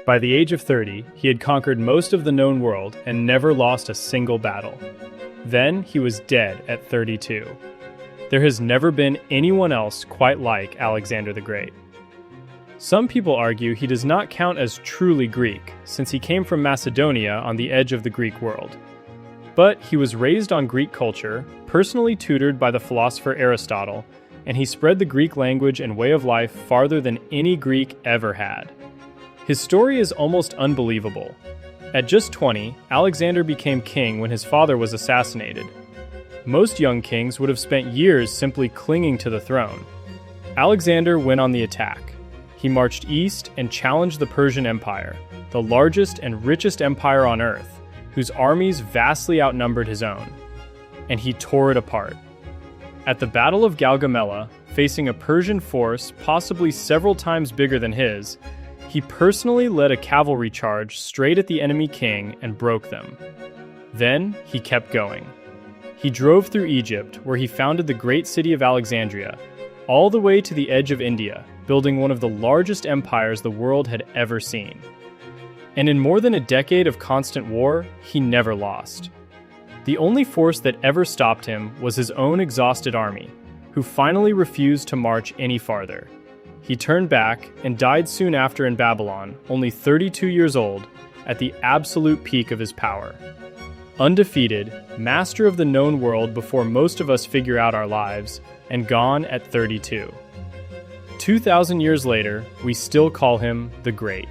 By the age of 30, he had conquered most of the known world and never lost a single battle. Then he was dead at 32. There has never been anyone else quite like Alexander the Great. Some people argue he does not count as truly Greek, since he came from Macedonia on the edge of the Greek world. But he was raised on Greek culture, personally tutored by the philosopher Aristotle, and he spread the Greek language and way of life farther than any Greek ever had. His story is almost unbelievable. At just 20, Alexander became king when his father was assassinated. Most young kings would have spent years simply clinging to the throne. Alexander went on the attack. He marched east and challenged the Persian Empire, the largest and richest empire on earth, whose armies vastly outnumbered his own. And he tore it apart. At the Battle of Gaugamela, facing a Persian force possibly several times bigger than his, he personally led a cavalry charge straight at the enemy king and broke them. Then he kept going. He drove through Egypt, where he founded the great city of Alexandria, all the way to the edge of India, building one of the largest empires the world had ever seen. And in more than a decade of constant war, he never lost. The only force that ever stopped him was his own exhausted army, who finally refused to march any farther. He turned back and died soon after in Babylon, only 32 years old, at the absolute peak of his power. Undefeated, master of the known world before most of us figure out our lives, and gone at 32. 2,000 years later, we still call him the Great.